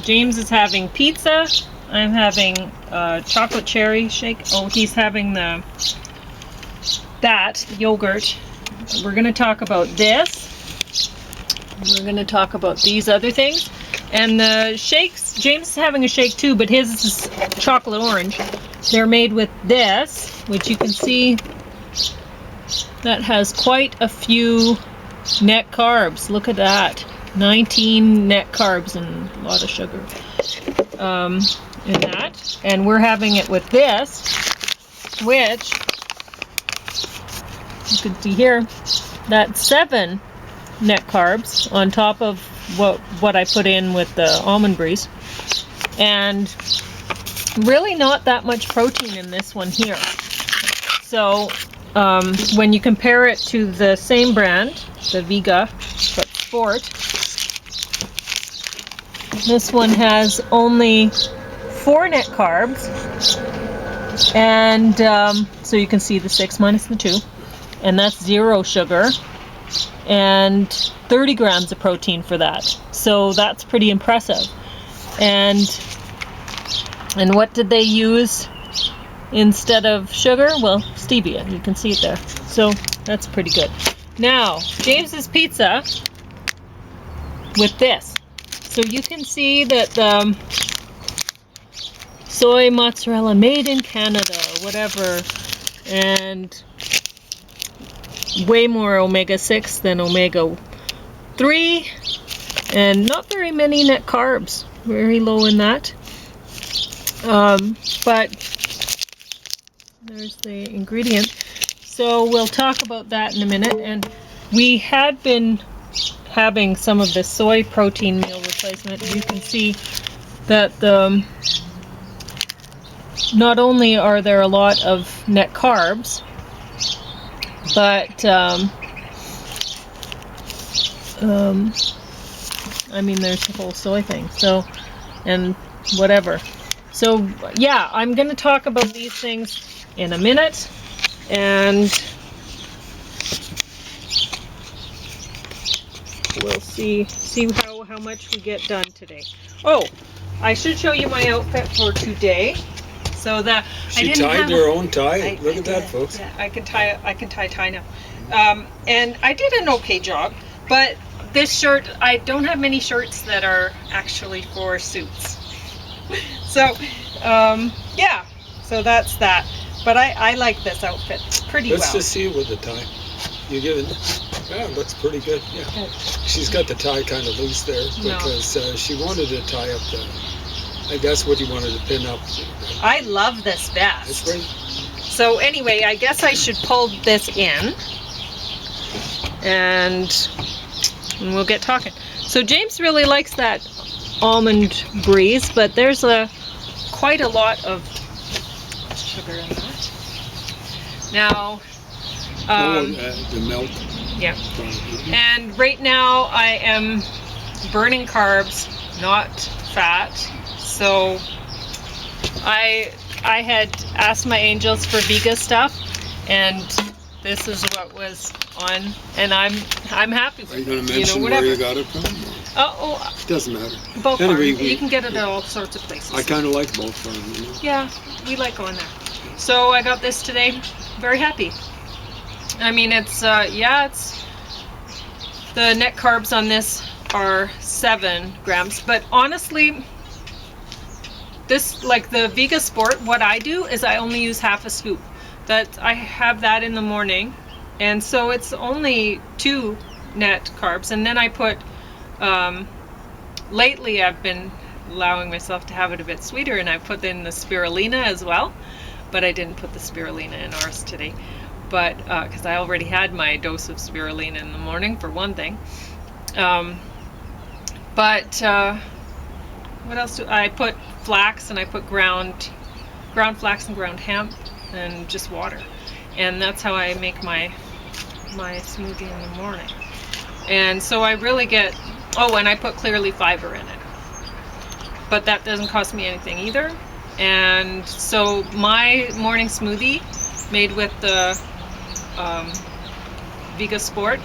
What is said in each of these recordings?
James is having pizza. I'm having chocolate cherry shake. Oh, he's having that yogurt. We're going to talk about this. We're going to talk about these other things. And the shakes, James is having a shake too, but his is chocolate orange. They're made with this, which you can see that has quite a few net carbs. Look at that. 19 net carbs and a lot of sugar in that. And we're having it with this, which you can see here, that's 7 net carbs on top of what I put in with the almond breeze. And really not that much protein in this one here. So when you compare it to the same brand, the Vega, but Sport, this one has only 4 net carbs. And so you can see the 6 minus the 2. And that's 0 sugar. And 30 grams of protein for that. So that's pretty impressive. And what did they use instead of sugar? Well, stevia. You can see it there. So that's pretty good. Now, James's pizza with this. So you can see that the soy mozzarella made in Canada, whatever, and way more omega-6 than omega-3, and not very many net carbs, very low in that. But there's the ingredient. So we'll talk about that in a minute. And we had been having some of the soy protein meal replacement. You can see that not only are there a lot of net carbs, but I mean, there's the whole soy thing. So, and whatever. So yeah, I'm going to talk about these things in a minute, and we'll see how much we get done today. Oh, I should show you my outfit for today. So that she tied her own tie. Look at that, folks. Yeah, I can tie tie now. And I did an okay job, but this shirt, I don't have many shirts that are actually for suits. So, yeah, so that's that. But I like this outfit pretty well. Let's just see it with the tie. You give it, yeah, it looks pretty good, yeah. Good. She's got the tie kind of loose there because she wanted to tie up I guess what you wanted to pin up. I love this vest. It's great. So anyway, I guess I should pull this in and we'll get talking. So James really likes that almond breeze, but there's quite a lot of sugar in that. Now, the milk. Yeah. And right now I am burning carbs, not fat. So I had asked my angels for vega stuff, and this is what was on, and I'm happy with it. Are you going to mention where you got it from? It doesn't matter. Both anyway, you can get it at all sorts of places. I kind of like both farms. You know? Yeah, we like going there. So I got this today. Very happy. I mean, it's it's the net carbs on this are 7 grams, but honestly, this, like the Vega Sport, what I do is I only use half a scoop. That I have that in the morning, and so it's only 2 net carbs. And then I put, lately I've been allowing myself to have it a bit sweeter, and I put in the spirulina as well, but I didn't put the spirulina in ours today. But because I already had my dose of spirulina in the morning, for one thing. What else do I put? Flax, and I put ground flax and ground hemp, and just water, and that's how I make my smoothie in the morning. And so I really get, and I put clearly fiber in it, but that doesn't cost me anything either. And so my morning smoothie made with the Vega Sport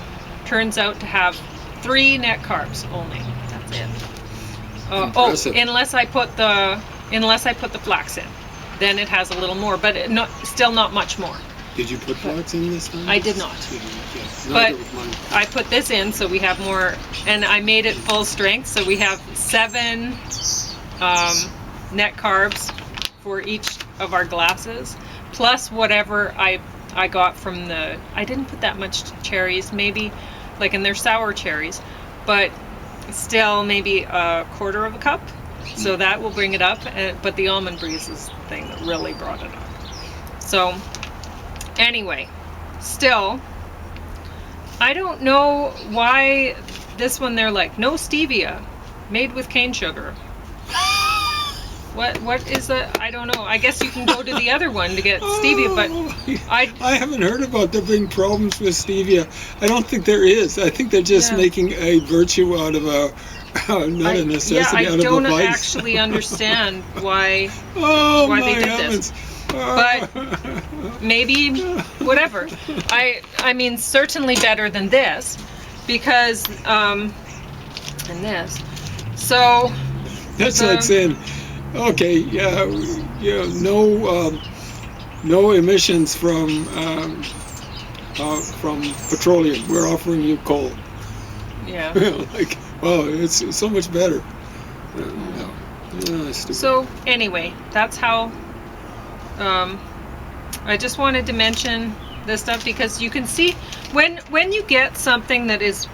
turns out to have 3 net carbs only. That's it. Impressive. unless I put the flax in, then it has a little more, but still not much more. Did you put flax in this time? I did not. Yeah. But Neither was mine. I put this in so we have more, and I made it full strength, so we have 7 net carbs for each of our glasses, plus whatever I got from I didn't put that much cherries, maybe, like, and they're sour cherries, but still maybe a quarter of a cup, so that will bring it up, but the almond breeze is the thing that really brought it up. So anyway, still, I don't know why this one they're like, no stevia, made with cane sugar. What is that? I don't know. I guess you can go to the other one to get stevia, but I haven't heard about there being problems with stevia. I don't think there is. I think they're just making a virtue out of a necessity, out of a vice. I don't actually understand why they did this. But maybe whatever. I mean, certainly better than this, because and this. So that's like saying, okay, no emissions from petroleum. We're offering you coal. Yeah. Like, wow, it's so much better. So anyway, that's how. I just wanted to mention this stuff because you can see when you get something that has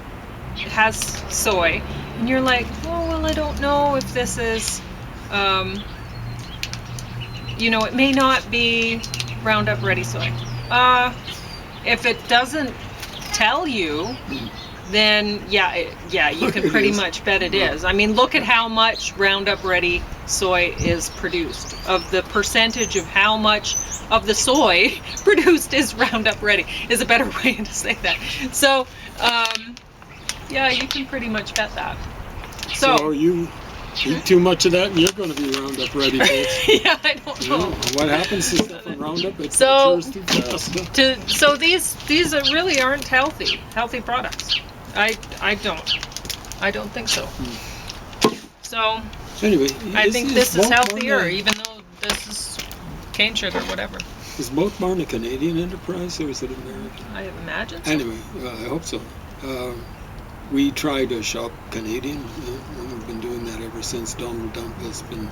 soy, and you're like, oh well, I don't know if this is, it may not be Roundup Ready soy. If it doesn't tell you, then you can pretty much bet it is. I mean, look at how much Roundup Ready soy is produced. Of the percentage of how much of the soy produced is Roundup Ready is a better way to say that. So, you can pretty much bet that. So you eat too much of that and you're going to be Roundup Ready, folks. Yeah, I don't know. What happens to stuff in Roundup? It matures too fast. So these really aren't healthy products. I don't think so. So anyway, I think this is healthier, even though this is cane sugar, whatever. Is Moat Barn a Canadian enterprise or is it American? I imagine so. Anyway, I hope so. We try to shop Canadian, and we've been doing that ever since Donald Dump has been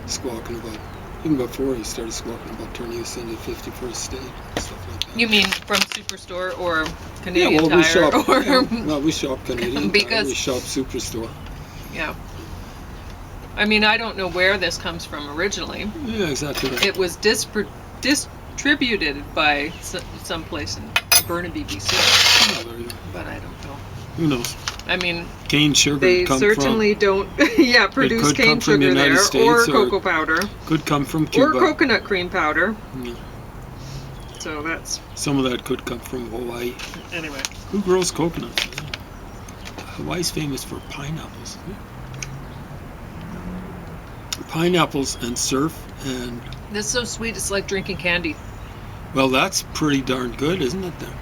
squawking about, even before he started squawking about turning us into 51st state and stuff like that. You mean from Superstore or Canadian Tire? We shop Canadian because Tire, we shop Superstore. Yeah. I mean, I don't know where this comes from originally. Yeah, exactly right. It was distributed by someplace in Burnaby, BC. Oh, there you go. But I don't know. Who knows? I mean, cane sugar. They certainly don't. Produce cane sugar there, or cocoa powder. Could come from Cuba. Or coconut cream powder. Yeah. So that's. Some of that could come from Hawaii. Anyway. Who grows coconuts? Hawaii's famous for pineapples. Pineapples and surf and. This is so sweet. It's like drinking candy. Well, that's pretty darn good, isn't it? Then.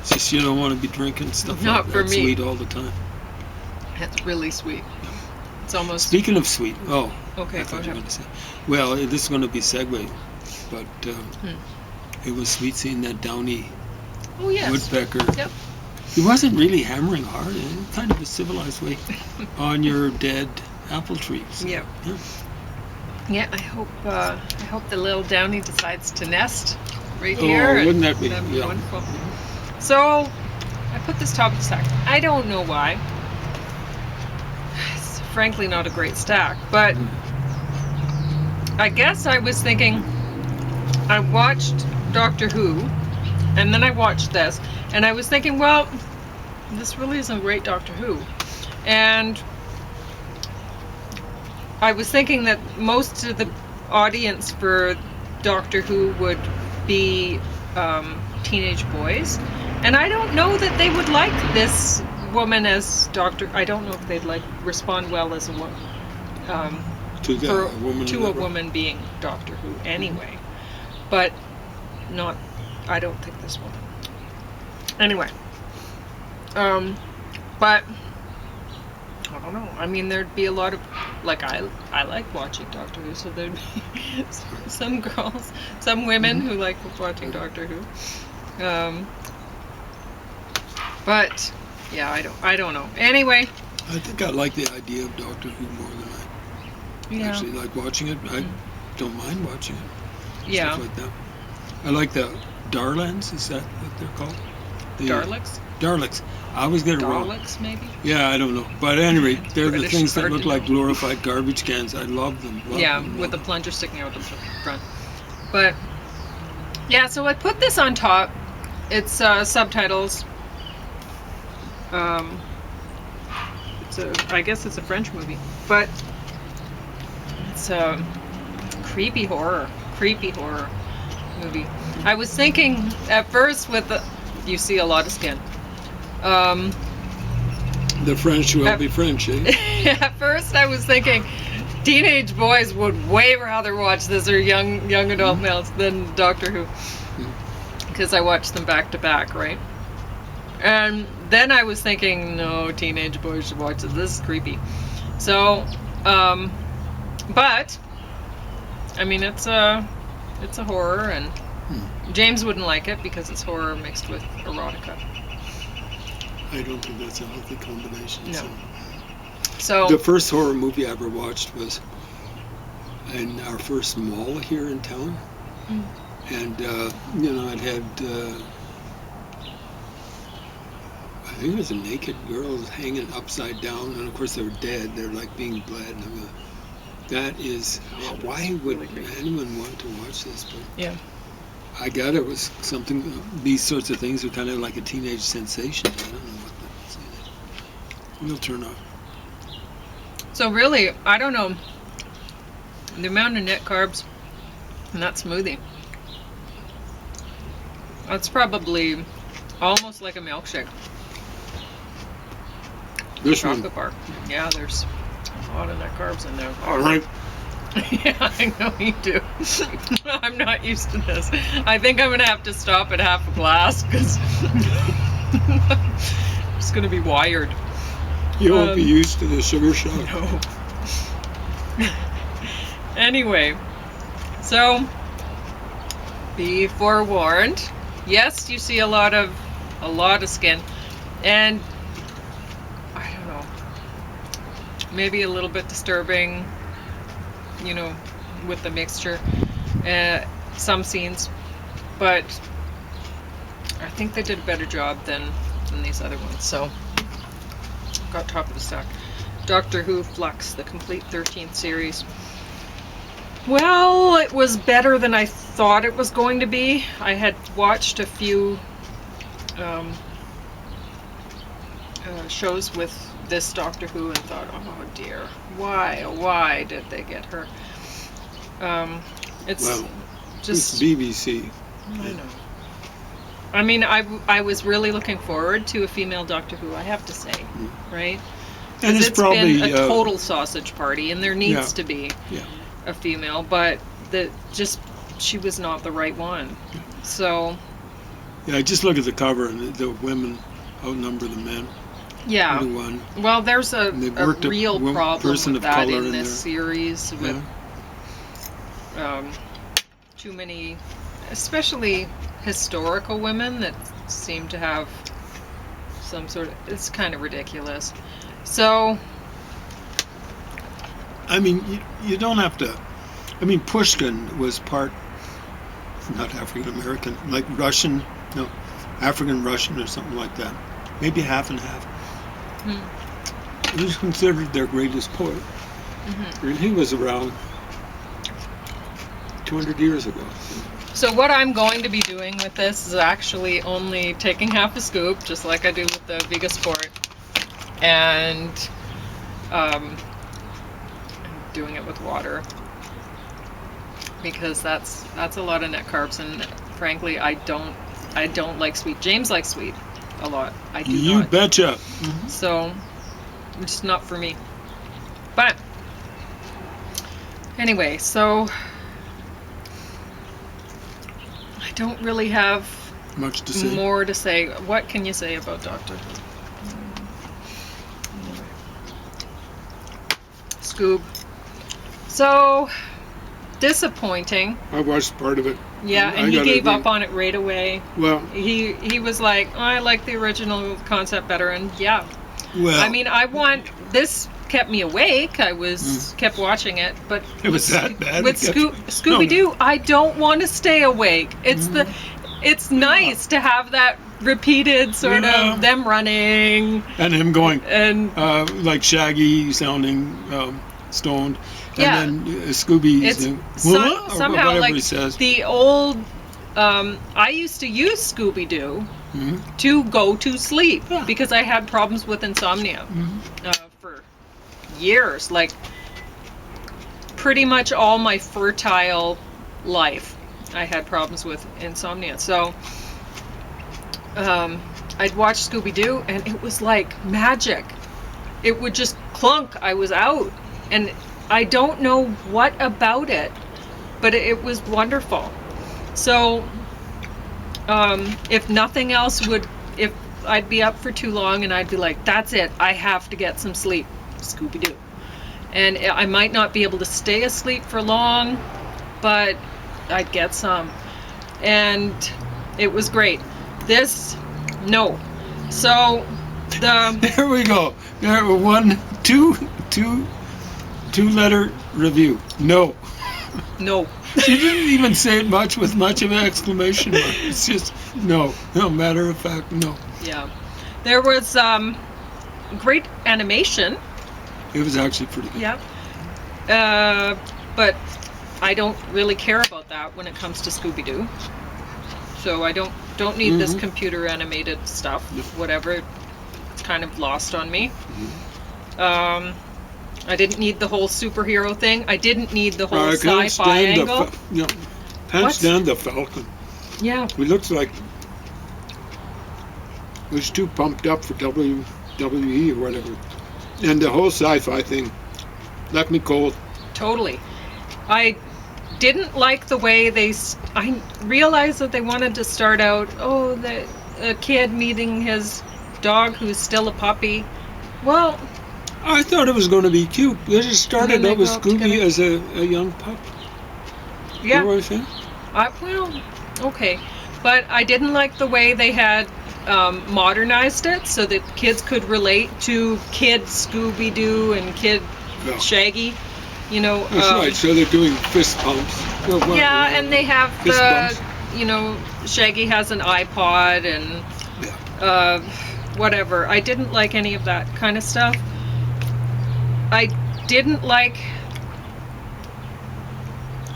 It's just you don't want to be drinking stuff Not like for that me. sweet all the time. That's really sweet. It's almost. Speaking of sweet, okay, I thought you were go going to say. Well, this is going to be segue, but it was sweet seeing that downy woodpecker. Yep. He wasn't really hammering hard, in kind of a civilized way, on your dead apple trees. Yep. Yeah, I hope the little downy decides to nest right here. Wouldn't that be wonderful? So, I put this top of the stack. I don't know why. It's frankly not a great stack, but I guess I was thinking, I watched Doctor Who, and then I watched this, and I was thinking, well, this really isn't great Doctor Who. And I was thinking that most of the audience for Doctor Who would be teenage boys, and I don't know that they would like this woman as Doctor. I don't know if they'd respond well as a woman to a woman being Doctor Who anyway, but not. I don't think this woman. Anyway, but I don't know. I mean, there'd be a lot of, like, I like watching Doctor Who, so there'd be some girls, some women who like watching Doctor Who. But yeah, I don't know. Anyway, I think I like the idea of Doctor Who more than I actually like watching it. I don't mind watching it. Yeah. Stuff like that. I like the Darlings. Is that what they're called? The Daleks? Daleks. I always get it wrong. Daleks, maybe? Yeah, I don't know. But anyway, they're the British, things that hard look to like know. glorified garbage cans. I love them. With the plunger sticking out the front. But yeah, so I put this on top. It's subtitles. I guess it's a French movie, but it's a creepy horror movie. I was thinking at first you see a lot of skin. The French will be French, eh? At first I was thinking teenage boys would way rather watch this, or young adult males, than Doctor Who, because I watched them back to back, right? And then I was thinking, no, teenage boys should watch this. This is creepy. So, but I mean, it's a horror, and James wouldn't like it because it's horror mixed with erotica. I don't think that's a healthy combination. No. So the first horror movie I ever watched was in our first mall here in town, and it had I think it was a naked girl hanging upside down, and of course they were dead. They're like being bled. And that is why would anyone want to watch this? But yeah. I got it was something. These sorts of things are kind of like a teenage sensation. I don't know what that's. We'll turn off. So really, I don't know the amount of net carbs in that smoothie. That's probably almost like a milkshake. This chocolate bar. Yeah, there's a lot of net carbs in there. All right. Yeah, I know you do. I'm not used to this. I think I'm going to have to stop at half a glass because I'm just going to be wired. You won't be used to the sugar shock. No. Anyway, so be forewarned. Yes, you see a lot of skin, and I don't know, maybe a little bit disturbing, with the mixture, some scenes, but I think they did a better job than these other ones. So got top of the stack. Doctor Who Flux, the complete 13th series. Well, it was better than I thought it was going to be. I had watched a few shows with this Doctor Who and thought, oh dear, why did they get her? It's just BBC. I know. I mean, I was really looking forward to a female Doctor Who, I have to say, right? And it's probably been a total sausage party, and there needs to be a female, but she was not the right one. So yeah, just look at the cover, and the women outnumber the men. Yeah. Well, there's a real problem with that in this series with too many, especially historical women that seem to have some sort of. It's kind of ridiculous. So. I mean, you don't have to. I mean, Pushkin was part, not African American, like Russian, no, African Russian or something like that. Maybe half and half. He was considered their greatest poet. And he was around 200 years ago. So what I'm going to be doing with this is actually only taking half a scoop, just like I do with the Vega Sport, and doing it with water, because that's a lot of net carbs, and frankly I don't like sweet. James likes sweet a lot. I do not. You betcha. So it's not for me. But anyway, so I don't really have much to say. More to say. What can you say about Doctor Who? Scoob. So disappointing. I watched part of it. Yeah, and he gave up on it right away. Well, he was like, oh, I like the original concept better, and yeah. well. I mean, this kept me awake. I was kept watching it, but It was that bad? with Scooby-Doo, I don't want to stay awake. It's it's nice to have that repeated sort of them running and him going and like Shaggy sounding stoned. Yeah. And then Scooby it's somehow whatever like he says. the old. I used to use Scooby-Doo to go to sleep because I had problems with insomnia for years, like pretty much all my fertile life I had problems with insomnia. So I'd watch Scooby-Doo and it was like magic. It would just clunk, I was out, and I don't know what about it, but it was wonderful. So if nothing else if I'd be up for too long and I'd be like, that's it, I have to get some sleep, Scooby-Doo. And I might not be able to stay asleep for long, but I'd get some. And it was great. No. So There we go. There were two letter review. No. She didn't even say it much with much of an exclamation mark. It's just no. No, matter of fact, no. Yeah. There was great animation. It was actually pretty good. Yeah. But I don't really care about that when it comes to Scooby-Doo. So I don't need this computer animated stuff. Whatever. It's kind of lost on me. I didn't need the whole superhero thing. I didn't need the whole sci-fi angle. Can't stand the Falcon. Yeah. He looks like he was too pumped up for WWE or whatever. And the whole sci-fi thing left me cold. Totally. I didn't like the way I realized that they wanted to start out, a kid meeting his dog who's still a puppy. Well, I thought it was going to be cute. They just started out with Scooby as a young pup. Yeah. You know what I'm saying? Well, okay. But I didn't like the way they had modernized it so that kids could relate to Kid Scooby-Doo and Kid Shaggy. You know. That's right. So they're doing fist pumps. And they have Shaggy has an iPod and whatever. I didn't like any of that kind of stuff. I didn't like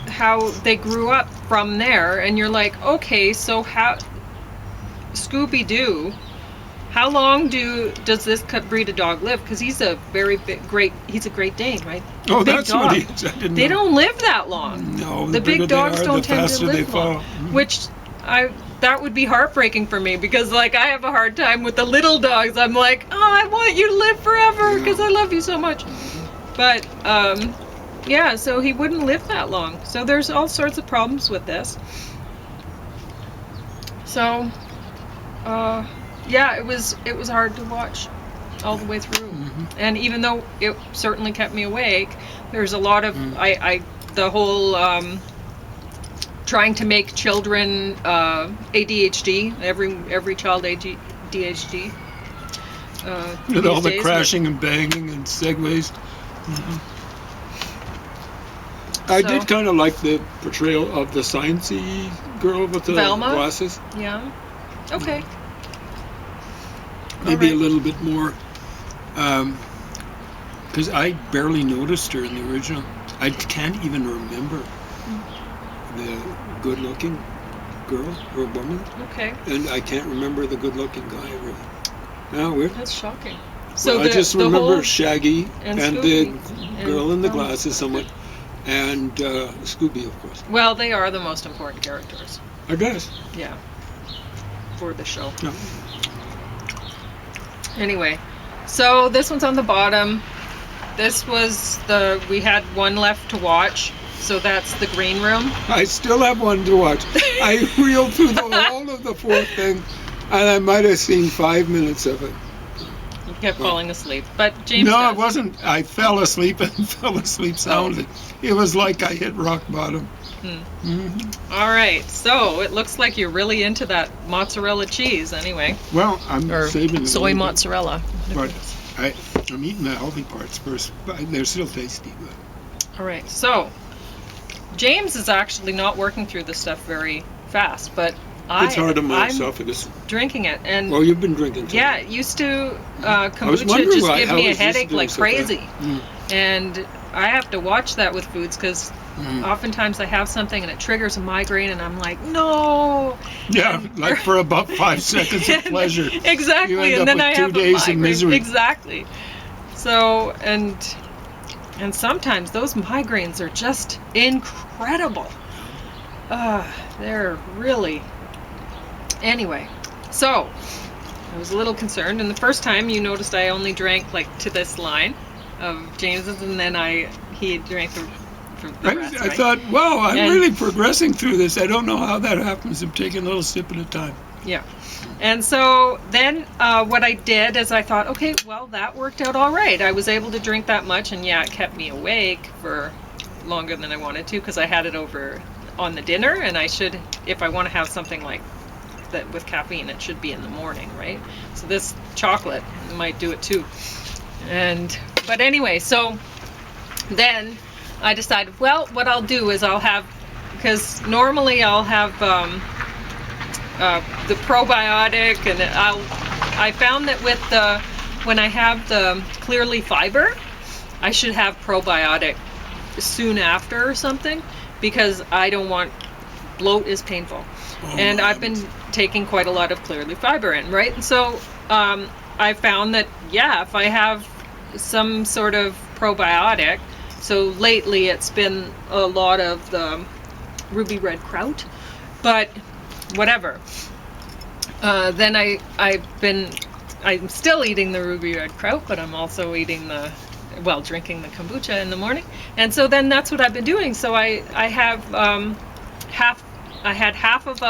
how they grew up from there, and you're like, okay, so how Scooby-Doo, how long does this breed of dog live? Because he's a he's a Great Dane, right? Oh, that's dog. What he is. I didn't They know. don't live that long. No, the big dogs don't tend to live long. Mm-hmm. Which that would be heartbreaking for me, because like I have a hard time with the little dogs. I'm like, oh, I want you to live forever because I love you so much. But so he wouldn't live that long. So there's all sorts of problems with this. So it was hard to watch all the way through. And even though it certainly kept me awake, there's a lot of the whole trying to make children ADHD, every child ADHD. With all the crashing and banging and segues. I did kind of like the portrayal of the sciencey girl with the Velma? glasses. Yeah. Okay. Maybe a little bit more, because I barely noticed her in the original. I can't even remember the good-looking girl or woman. Okay. And I can't remember the good-looking guy, really. Oh, weird. That's shocking. So I just remember Shaggy and the Scooby girl in the glasses somewhat, and Scooby, of course. Well, they are the most important characters. I guess. Yeah. For the show. Yeah. Anyway, so this one's on the bottom. This was we had one left to watch, so that's the green room. I still have one to watch. I reeled through the whole of the fourth thing, and I might have seen 5 minutes of it. kept falling asleep. But James No, does. it wasn't. I fell asleep and fell asleep soundly. It was like I hit rock bottom. All right, so it looks like you're really into that mozzarella cheese anyway. Well, I'm Or saving it a soy little bit, mozzarella. but I'm eating the healthy parts first. But they're still tasty. But. All right, so James is actually not working through this stuff very fast, but It's hard on my I'm esophagus. drinking it. And Well, you've been drinking too. yeah, it used to was kombucha wondering just why- give how me a is this headache doing like so fast? crazy. And I have to watch that with foods because oftentimes I have something and it triggers a migraine and I'm like, no. Yeah, like for about 5 seconds of pleasure. Exactly. You end And up then with I 2 have days a of migraine. misery. Exactly. So, and sometimes those migraines are just incredible. They're really... Anyway, so I was a little concerned, and the first time you noticed I only drank like to this line of James's, and then he drank the rest, I right? thought, wow, I'm And- really progressing through this. I don't know how that happens. I'm taking a little sip at a time. Yeah. And so then what I did is I thought, okay, well, that worked out all right. I was able to drink that much, and yeah, it kept me awake for longer than I wanted to because I had it over on the dinner, and I should, if I want to have something like that with caffeine, it should be in the morning, right? So this chocolate might do it too. But anyway, so then I decided, well, what I'll do is I'll have, because normally I'll have the probiotic, and I found that when I have the clearly fiber, I should have probiotic soon after or something, because I don't want, bloat is painful. And I've been taking quite a lot of clearly fiber in, right? And so I found that, yeah, if I have some sort of probiotic, so lately it's been a lot of the ruby red kraut, but whatever. Then I'm still eating the ruby red kraut, but I'm also eating drinking the kombucha in the morning. And so then that's what I've been doing. So I have half of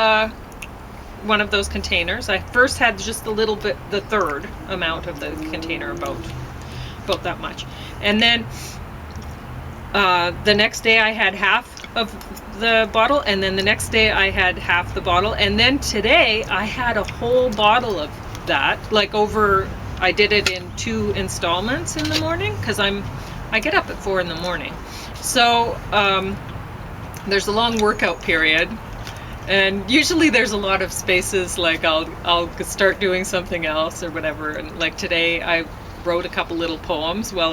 one of those containers. I first had just a little bit, the third amount of the container, about that much. And then the next day I had half of the bottle, and then the next day I had half the bottle, and then today I had a whole bottle of that, I did it in 2 installments in the morning, because I get up at 4 in the morning. So there's a long workout period, and usually there's a lot of spaces, like I'll start doing something else or whatever, and like today I wrote a couple little poems while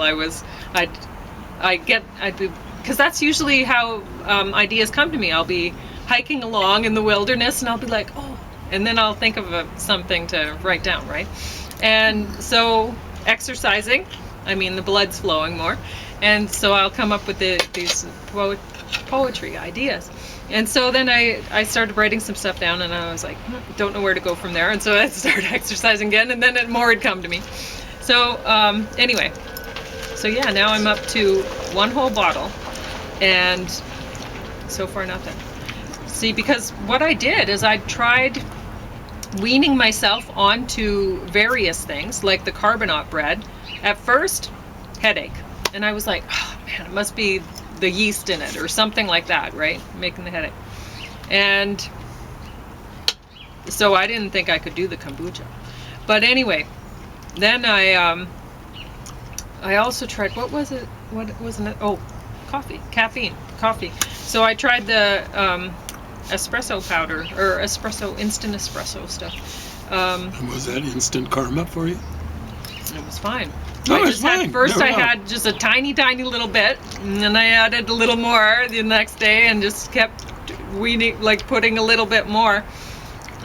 because that's usually how ideas come to me. I'll be hiking along in the wilderness and I'll be like, oh, and then I'll think of something to write down, right? And so exercising, the blood's flowing more, and so I'll come up with these poetry ideas. And so then I started writing some stuff down, and I was like, don't know where to go from there, and so I started exercising again, and then more had come to me. So anyway, so yeah, now I'm up to 1 whole bottle, and so far nothing. See, because what I did is I tried weaning myself onto various things, like the carbonate bread. At first, headache, and I was like, oh man, it must be the yeast in it or something like that, right? Making the headache. And so I didn't think I could do the kombucha. But anyway, then I also tried, what wasn't it? Oh, caffeine. So I tried the espresso powder, or instant espresso stuff. Was that instant karma for you? It was fine. No, it's fine. I had just a tiny little bit, and then I added a little more the next day, and just kept putting a little bit more.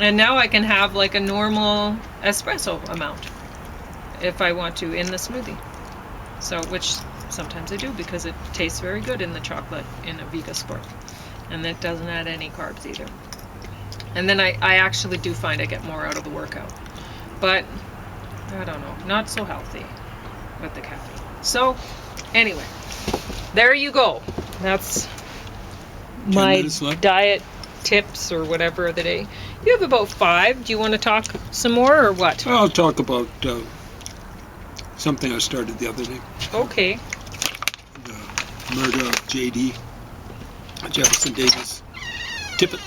And now I can have like a normal espresso amount if I want to in the smoothie. So, which sometimes I do, because it tastes very good in the chocolate in a Vega Sport, and it doesn't add any carbs either. And then I actually do find I get more out of the workout, but I don't know, not so healthy with the caffeine. So anyway, there you go. That's 10 my minutes left. diet tips or whatever of the day. You have about 5. Do you want to talk some more or what? I'll talk about something I started the other day. Okay. The murder of J.D. Jefferson Davis Tippit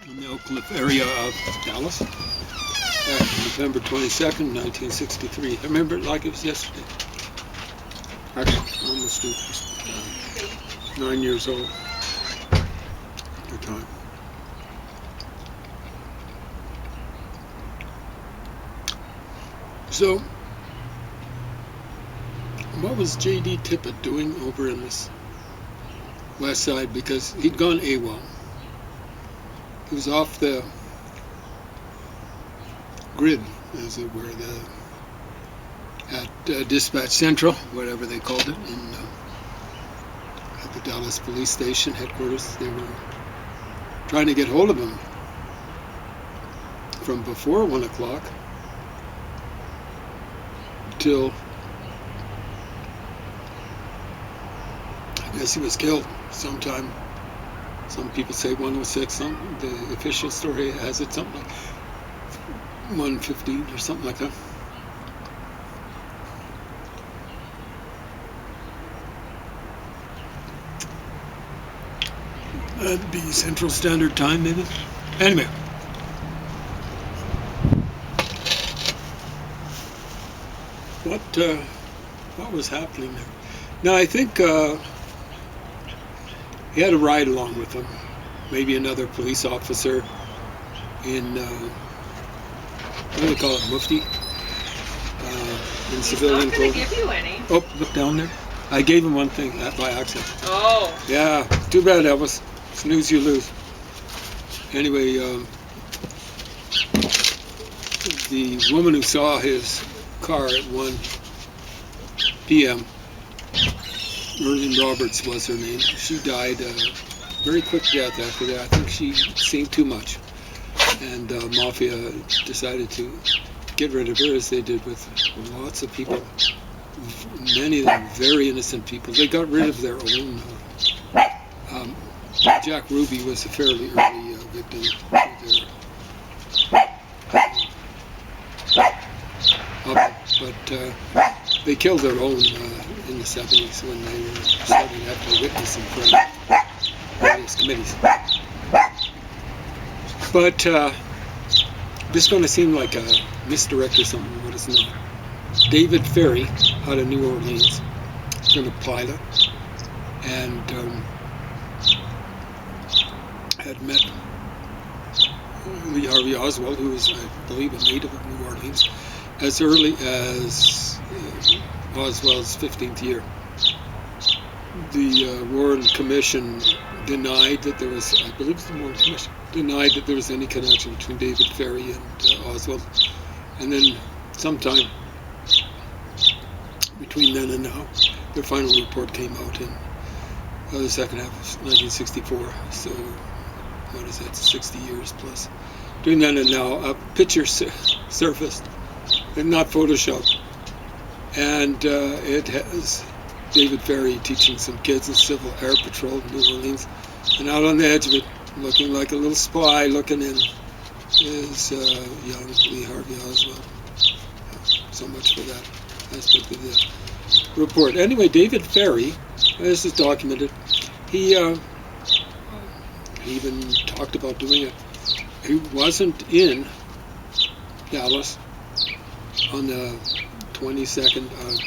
in the Oak Cliff area of Dallas. November 22nd, 1963. I remember it like it was yesterday. Actually, almost 9 years old at the time. So, what was J.D. Tippit doing over in this west side? Because he'd gone AWOL. He was off the grid, as it were, at Dispatch Central, whatever they called it, at the Dallas Police Station headquarters. They were trying to get hold of him from before 1 o'clock till, I guess, he was killed sometime. Some people say 106. The official story has it something like 115 or something like that. That'd be Central Standard Time, maybe. Anyway. What was happening there? Now, I think he had a ride along with him. Maybe another police officer in, what do they call it, Mufti? In civilian He's not clothing. going to give you any. Oh, look down there. I gave him one thing by accident. Oh. Yeah, too bad, Elvis. Snooze, you lose. Anyway, the woman who saw his car at 1 p.m., Merlin Roberts was her name. She died very quick death after that. I think she seen too much. And Mafia decided to get rid of her, as they did with lots of people. Many of them very innocent people. They got rid of their own. Jack Ruby was a fairly early victim but they killed their own in the 70s when they were starting to have to witness in front of various committees. But this is going to seem like a misdirect or something, but it's not. David Ferry out of New Orleans, been a pilot, and had met Lee Harvey Oswald, who was, I believe, a native of New Orleans, as early as Oswald's 15th year. The Warren Commission denied that there was, I believe it's the Warren Commission, denied that there was any connection between David Ferry and Oswald. And then sometime between then and now, their final report came out in the second half of 1964. So, what is that, 60 years plus. Between then and now, a picture surfaced, and not Photoshopped. And it has David Ferry teaching some kids in Civil Air Patrol in New Orleans. And out on the edge of it, looking like a little spy looking in, is young Lee Harvey Oswald. So much for that aspect of the report. Anyway, David Ferry, this is documented, he even talked about doing it. He wasn't in Dallas on the 22nd of